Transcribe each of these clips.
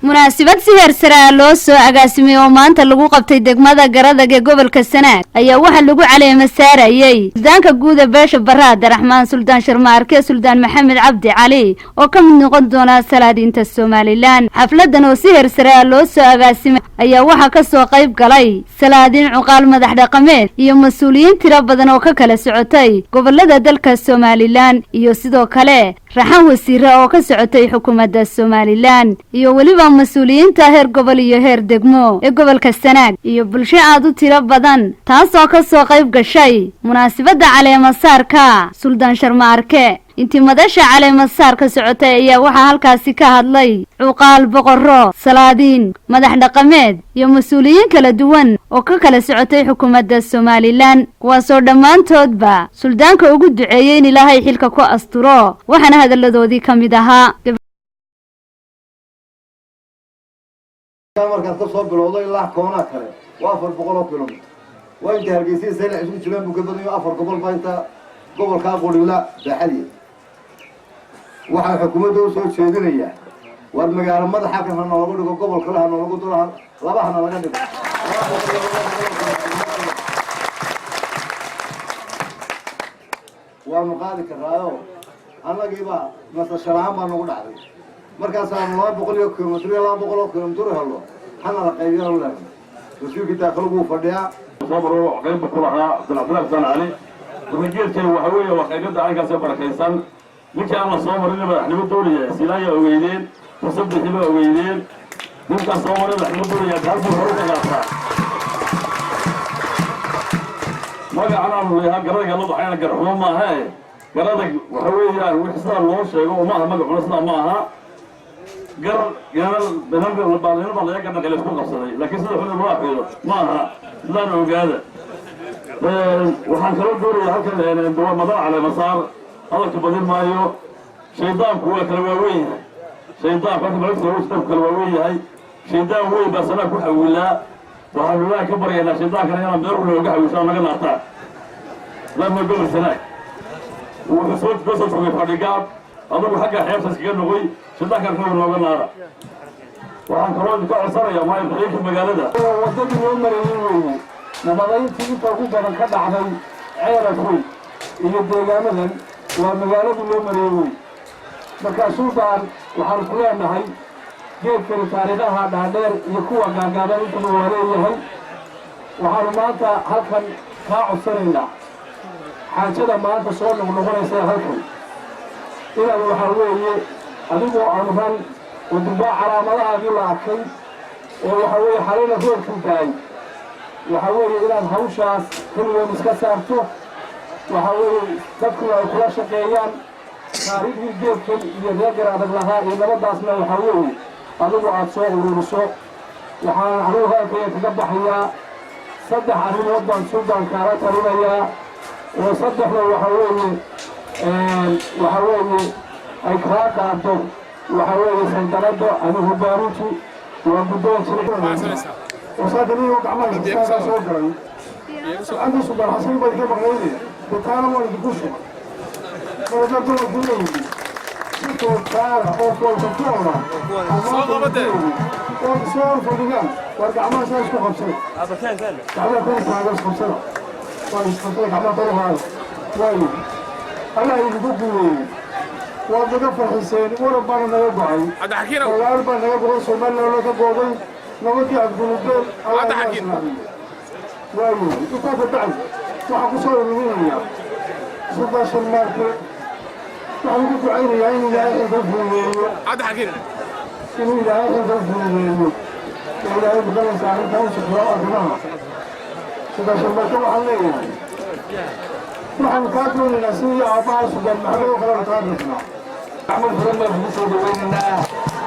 munaasabad si heersaraa loo soo agaasimay oo maanta lagu qabtay degmada Garadaga ee gobolka Sanaag ayaa waxa lagu caleema saarayay suldaanka guud ee beesha Baraada Raxmaan Suldan Sharmarake Suldan Maxamed Cabdi Cali oo ka mid noqon doona salaadiinta Soomaaliland. xafladan oo si heersaraa loo soo agaasimay ayaa waxa ka soo qayb galay salaadiin cuqaal madax dhaqameed iyo mas'uuliyiin tiro badan oo ka kala socotay gobolada dalka Soomaaliland iyo sidoo kale raxan wasiiro oo ka socotay xukuumadda Soomaaliland iyo waliba mas'uuliyiinta heer gobol iyo heer degmo ee gobolka Sanaag iyo bulsho aad u tiro badan taasoo ka soo qayb gashay munaasabada caleema saarka Suldan Sharmarake. intii madasha caleema saarka socotay ayaa waxa halkaasi ka hadlay cuqaal boqorro salaadiin madax dhaqameed iyo mas'uuliyiin kala duwan oo ka kala socotay xukuumadda Soomaaliland kuwaasoo dhammaantoodba suldaanka ugu duceeyay in Ilaahay xilka ku asturo waxaana hadaladoodii ka mid ahaa markaad ka soo bilowday ilaa koona kale waa 400 kilomitir waa inta hargeysa seenay isku jiraan buu ka badanayo 4 gobol baa inta gobolka Qodhila baaxadiye waxa xukuumaddu soo jeedinaya war magaalo madaxa ka hanoo lagu dhigo gobolka la hanoo lagu duro labahana laga dhigo waa muqaadi karaayo annagiiba nasashalaan baa nagu dhacday markaas aan 200 kilomitir helo xana la qaybiyo la rasuulka daaqlugu fadhiya sabro qayb ku lahaa Abdullah Ali geedka waxa weeye waa qaybada aankaas barakaysan ninka aan soo marin madaxnimo dowliga silaayo ogeydeen wasabbixiba ogeydeen ninka soo marin madaxnimo dowliga dalka hore ka qaata magacana leeyahay Garadaga la baxayna garxumo ma aha Garadaga waxa weeye wixii loo sheego oo ma aha magacuna sida ma aha gar yaal bananka la baalina ma laga gadna kale isku qabsaday laakiin sida xulul waaxido ma aha sidaan ogaada waxaan kala doorayaa halkan dawamada caleema saar hadalka badin maayo shaydaanku waa kala waaweyn yahay shaydaanku marka malagta uu kala waaweyn yahay shaydaan weyn baa sanad ku xawilaa waxaan Ilaahay ka baryaynaa shaydaanka inaan meel looga xawisho naga naartaa lama gobol Sanaag wuxuu soo fogay fadhigaab adigu xagga xeebta iskaga noqoy shaydaanka ka nooga naara waxaan kaloo ka codsanayaa ma in magaalada wadada loo mareeyay nabadayntii inta ugu badan ka dhacday ceelafay iyo deegaamadan waa magaalada loo mareeyay marka suldan waxaan ku leenahay geedka taariikhaha dhaadheer iyo kuwa gaagaaban inta uu leeyahay waxaan maanta halkan ka codsanaynaa xaajada maanta soo noqonaysa halkan inaad waxa weeye adigoo amran wadba calaamadaha la arkay oo waxa weeye xalina roobku taay waxa weeye inaad hawshaas kaliya iska saarto waxa weeye dadku ay kula shaqeeyaan taariikhii geedkan iyo reer adag lahaa iyo nabadaasna waxa weeye adigu aad soo ururiso waxaan aruuhaakaya kaga baxayaa 3 arrimood baan suldan kala talinayaa oo saddexda waxa weeye ay kala qaado waxa weeye sandarada anigu baaruti waa guddoon jiray وصادني وقعمل استاذ صوغري عندي سوبر حسين بدي بغيري بتانا ما يدكوش انا بدي اقول تو تارا او كل كنترول صوغ بده او صور فوقان ورجع ما شاش كو خمسه هذا كان تعال كل هذا خمسه كويس كنت عمل طلب هذا كويس انا يدكوا وابدا حسين وربنا نرجعي هذا حكينا والله ربنا نرجع سومنا ولا تقوي نودي أقولك هذا حكينا وايد تقف بعد وحقصور مني سلطان شرماركه وحقول عيني عيني لا يفهمني هذا حكينا إني لا يفهمني لا يفهمني ساعة كان شكرا أجمع سلطان شرماركه وحليه وحن كاتبون النسية عطاء سلطان محمد وخلال كاتبنا عمل فرما في مصر دويننا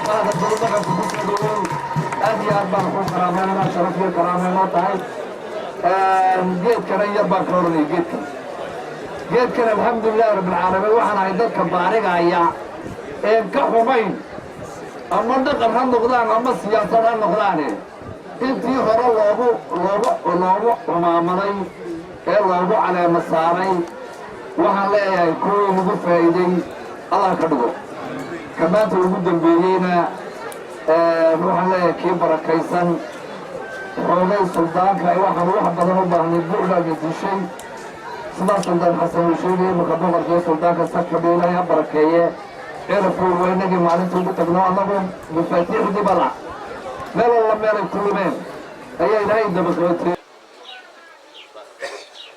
هذا الضربة في مصر دوين هذه أربع خمس كرامات ما شرفية كرامات ما تعي geedkan yar baan ka oranay geedkan alxamdulillaah rabbil caalamiin waxaan ahay dadka baarigaya ee ka xumayn ama dhaqan ha noqdaan ama siyaasad ha noqdaan intii hore loogu xumaamaday ee loogu caleema saaray waxaan leeyahay kuwii ugu faa'iiday Allah ka dhigo kamaanta ugu dambeeyayna waxaan leeyahay kii barakaysan xoogay suldaanka waxaan wax badan u baahnay buuxbaaga dishay sidaa suldaan xasan uu sheegayay marka boqorkii suldaanka sakaba ilaahay barakeeye cirafuu weynagii maalinta ugu tagno annagu mafaatiixdii balac meel alla meelay kulmeen ayaa ilaahay dabaqootay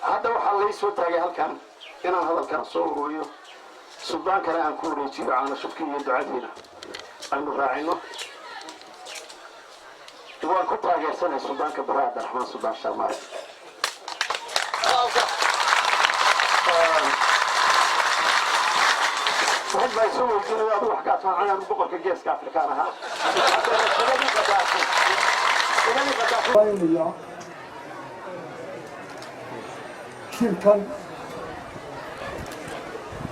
hadda waxaa lay soo taagay halkan inaan hadalkan soo ururiyo suldaankana aan ku wareejiyo caana shubkii iyo ducadiina aynu raacino waan ku taageersanay suldaanka baraha abdiraxmaan suldaan sharmarake waxaad baa isu weydiinaya adu wax ka asmaacayaan boqorka geeska afrikaan ahaa shirkan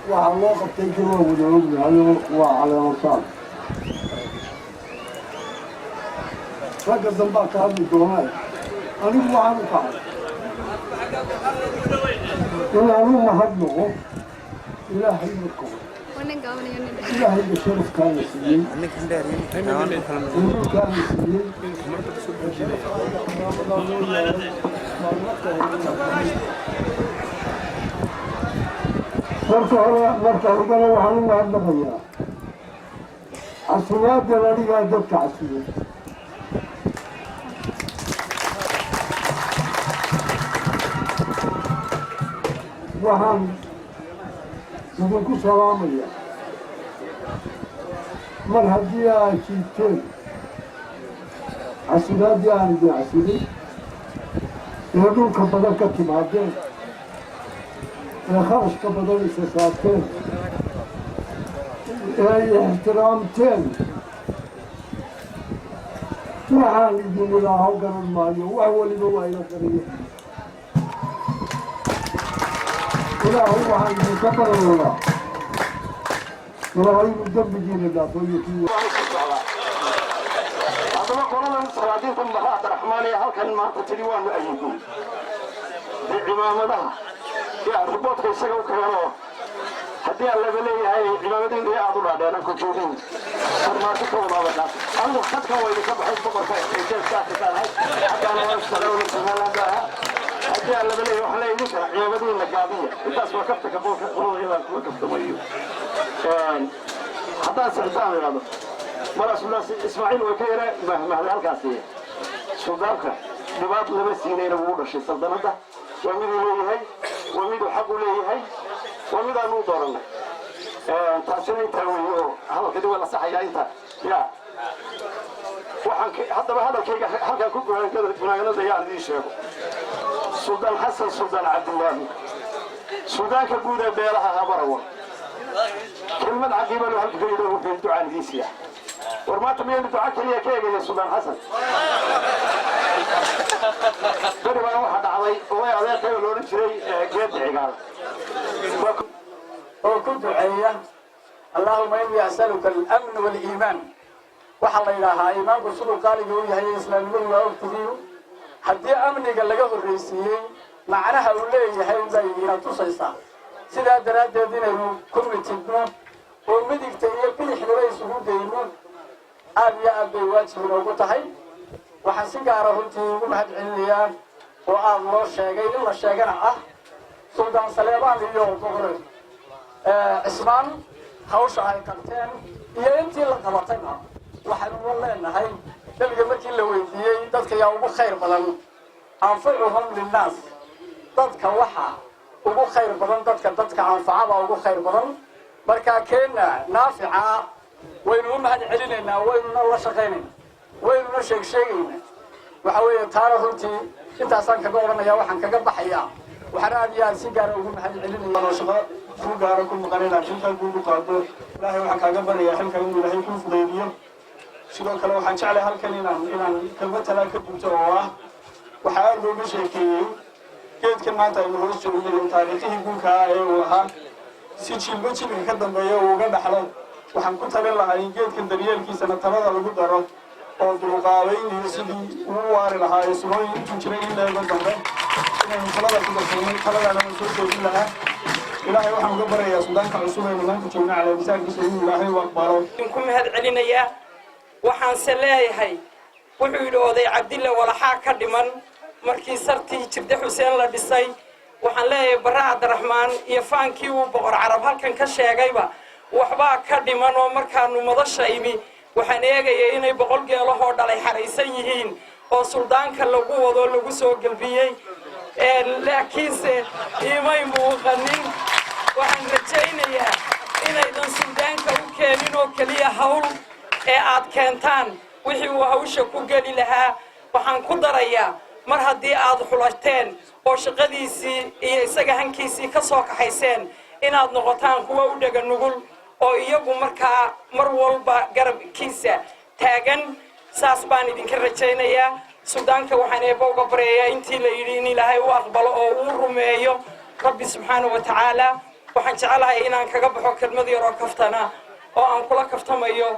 waxaa loo qabtay jawaa wada ogyahayo waa caleemasaal ragga dambaa ka hadli doonaa anigu waxaan u kacay inaanu mahadnaqo ilaahay marka hore ilaahayga sharafkaana siiyey umurkaana siiyey marka horena waxaan u mahadnaqayaa casuumaadan anigaa dadka casiyey waxaan idinku salaamaya mar haddii aad jiibteen casuumaaddii aan idin casiday ee dhulka badan ka timaadeen ee kharashka badan isa saarteen ee ay ixtiraamteen waxaan idin ilaaho garan maayo wax weliba waa ila qariya ilaahu waxaan idinka baranayaa ilaahayu dembigiina dhaafooyokii haddaba qoladan salaadiintan baraha abdiraxmaan ee halkan maanta tidhi waanu ayidnay dee cimaamadaha yaa riboodka isaga u keeno haddii aan laga leeyahay cimaamadiin iyo aad u dhaadheeran ku joogin farmaajo ka wadaabadhaas anigu khadkan waa idinka baxay boqorka geeska afrikaan ahay xaggaana waa salaawna somaliland aha haddii aan laga leeyahay waxaan leeyahay idinka cimaamadiinna gaabiya intaas waa kaftaka qoladayadan kuwa kaftamayo haddaan sixtaan idhaahdo mara suldaan ismaaciil way ka yara mahmahday halkaasi suldaanka dhibaat lama siinayna wuu dhashay saldanadda waa miduu leeyahay waa miduu xaq u leeyahay waa midaan u doorannay taasina intaa weeye oo hadalkadi waa la saxayaa intaa ya waxaan haddaba hadalkayga halkaan ku gunaanada yaan idiin sheego suldaan xasan suldaan cabdillaahi suldaanka guud ee beelaha habarawa kelmad caqiibalo halka yidho wuxuu ducaan idiin siiya war maanta miyaynu duca keliya ka eegaya suldaan xasan beri baan waxaa dhacday oday adeerkayga loodhan jiray geedka cigaal oo ku duceeya allahuma innii asaluka alamn waaliimaan waxaa la yidhaahaa iimaanku siduu qaaliga u yahay islaamnimadu waa ogtihiin haddii amniga laga horraysiiyey macnaha uu leeyahay bay ina tusaysaa sidaa daraaddeed inaynu ku mitidno oo midigta iyo bidixdaba isugu dayno aad iyo aad bay waajib inoogu tahay waxaan si gaara runtii ugu mahad celinayaa oo aad loo sheegay in la sheegana ah suldaan saleebaan iyo boqore cismaan hawsha ay qabteen iyo intii la qabatayna waxaynu leenahay nabiga markii la weydiiyey dadka yaa ugu khayr badan anfacuhum linnaas dadka waxa ugu khayr badan dadka anfacada ugu khayr badan markaa keenna naafica waynu u mahad celinaynaa waynuna la shaqaynaynaa waynuna sheegaynaa waxa weeye taana runtii intaasaan kaga odhanayaa waxaan kaga baxayaa waxaan aad iyo aad si gaara ugu mahad celinaya shaqo ku gaara ku maqanayna xilkan kuugu qaado ilaahay waxaan kaaga baryayaa xilkan inuu ilaahay kuu fudaydiyo sidoo kale waxaan jeclahay halkan inaan kalma talaa ka gubto oo ah waxaa aad looga sheekeeyey geedkan maanta aynu hoos joognayn taariikhihii guulka ah ee uu ahaa si jilba jilka ka dambeeya uu uga dhaxlo waxaan ku talin lahay geedkan daryeelkiisana talada lagu daro oo dulqaabayn iyo sidii ugu waari lahaa ee sunooyin intuu jiray in leego dambe inaynu talada ku darsanin taladaana soo jeedin lahaa ilaahay waxaan uga barayaa suldaanka cusub ee maanta joogna caleemisaankiisa inuu ilaahay u aqbalo ku mahad celinayaa waxaan saleeyahay wuxuu yidhi oday cabdille walaxaa ka dhiman markii sartii jirde xuseen la dhisay waxaan leeyahay barre cabdiraxmaan iyo faankii uu boqor carab halkan ka sheegayba waxbaa ka dhiman oo markaanu madasha imi waxaan eegayay inay 100 geelahoo dhalay xaraysan yihiin oo suldaanka lagu wado lagu soo galbiyey laakiinse imay muuqanin waxaan rajaynayaa inaydan suldaanka u keenin oo keliya hawl ee aad keentaan wixii uu hawsha ku geli lahaa waxaan ku darayaa mar haddii aad xulateen oo shaqadiisii iyo isaga hankiisii ka soo kaxayseen inaad noqotaan kuwa u dhaga nugul oo iyagu markaa mar walba garabkiisa taagan saas baan idinka rajaynayaa suldaanka waxaan eebba uga baryayaa intii la yidhi in ilaahay u aqbalo oo uu rumeeyo rabbi subxaanahu wa tacaala waxaan jecelahay inaan kaga baxo kelmad yar oo kaftana oo aan kula kaftamayo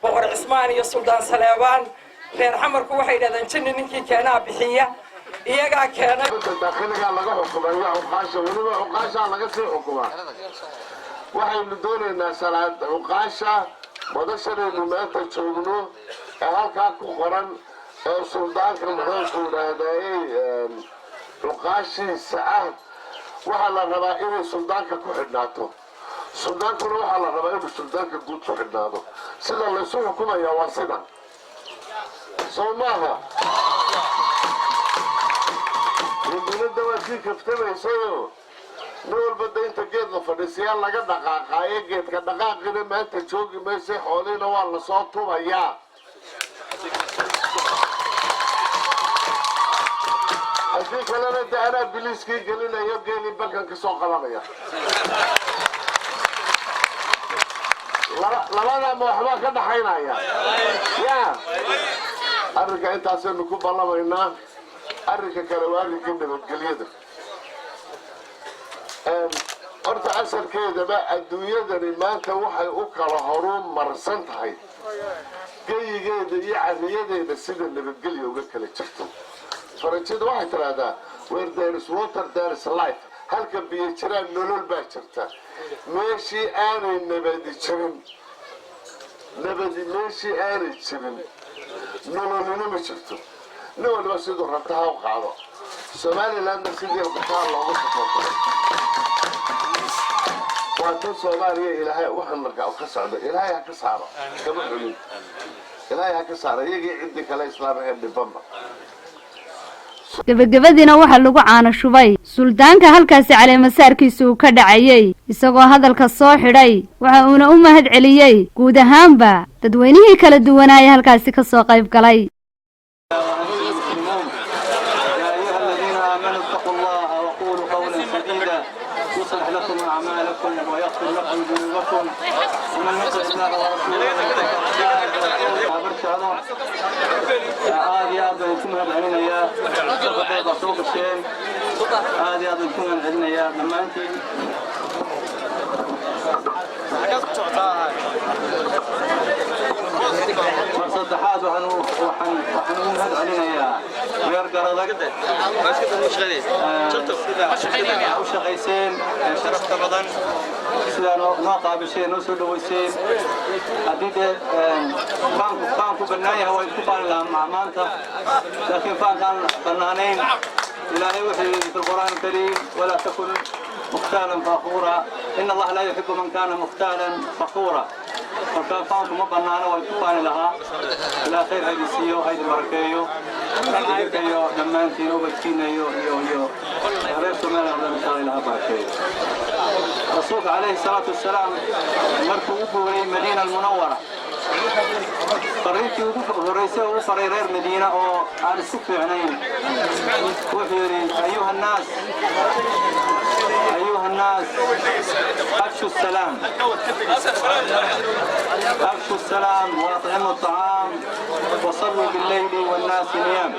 boqor cismaan iyo suldaan saleebaan reer xamarku waxay yidhahdaan jinni ninkii keenaa bixiya iyagaa keena dakhliga laga xukumayo uqaasha weliba uqaasha laga sii xukumaa waxaynu doonaynaa salaad uqaasha madashadaynu maanta joogno ee halkaa ku qoran ee suldaanka muxuu yidhahdayey uqaashiisa ah waxaa la rabaa inay suldaanka ku xidhnaato suldaankuna waxaa la rabaa inuu suldaanka guud ku xidhnaado sida laysu xukumaya waa sida soo maaha dowladda waa sii kaftamaysayo nin walba daynta geed la fadhiisiyaa laga dhaqaaqaayo geedka dhaqaaqina maanta joogi maysa xooliina waa lasoo tubayaa haddii kalena de anaa biliiskii gelinayo geelii bankan ka soo qabanaya labadaama waxbaa ka dhaxaynaya ya arrinka intaasaynu ku ballamaynaa arrinka kale waa arrinka nabadgelyada horta asalkeedaba adduunyadani maanta waxay u kala horumarsan tahay geyigeeda iyo cariyadeeda sida nabadgelya uga kala jirto farajida waxay tidhaahdaa where there is water there is life halka biyo jiraan nolol baa jirta meeshii aanay nabadi jirin meeshii aanay jirin nololina ma jirto nin waliba siduu rabtaha u qaado somalilandna sidii rabtaha loogu safoortay waa tan soomaaliya ilaahay waxaan markaa ka socdo ilaahay ha ka saaro kama xulin ilaahay ha ka saaro iyagii ciddi kale islaamahee dhibanba gabagabadiina waxaa lagu caano shubay suldaanka halkaasi caleemasaarkiisa uu ka dhacayay isagoo hadalka soo xidhay waxa uuna u mahad celiyey guud ahaanba dadweynihii kala duwanaaya halkaasi ka soo qayb galay صدحات وحن نهد علينا غير قرضك وشغيسين شرفت بدن سيدا نوقع بشيء نوصل ويسين حديد فانكو بناية هو يكفان لها مع مانتا لكن فان كان بنانين إلهي وحي في القرآن الكريم ولا تكن مختالا فخورا إن الله لا يحب من كان مختالا فخورا وكان فانكم مبنانا والكفان لها لا خير هاي السيو هاي البركيو هاي دمانتين وبكين يو غيرتم أنا أقدر أشتغل لها بركيو الرسول عليه الصلاة والسلام مركوبه إلى المدينة المنورة قريتي ورئيسه وفريرير مدينة أو على السقف عنين وحيري أيها الناس أفشوا السلام أفشوا السلام وأطعموا الطعام وصلوا بالليل والناس نيام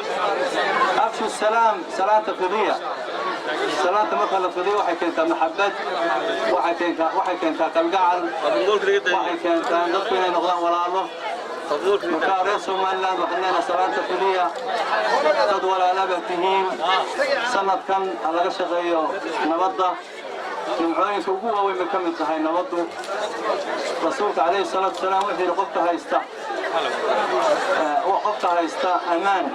أفشوا السلام صلاة فضية صلاة مثلا فضية waxay keentaa maxabad waxay keentaa kalgacal waxay keentaa dadku inay noqdaan walaalo marka reer Somaliland waxaan leenahay salaanta fidhiya dad walaalo tihiin sanadkan laga shaqeeyo nabada nimcooyinka ugu waaweyn ka mid tahay nabadu rasuulka عليه الصلاة والسلام wuxuu qofka haysta وقفت هايستا أمان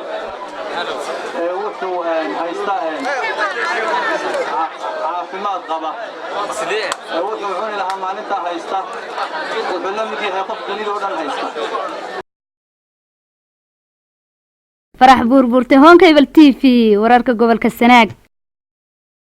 وحو هايستا عافمات قبا وحو عوني لها مالنتا هايستا وحو لمدي هايقف قليل ودن هايستا فرح بوربورتي هون كيبل تي في ورارك قبل كالسناك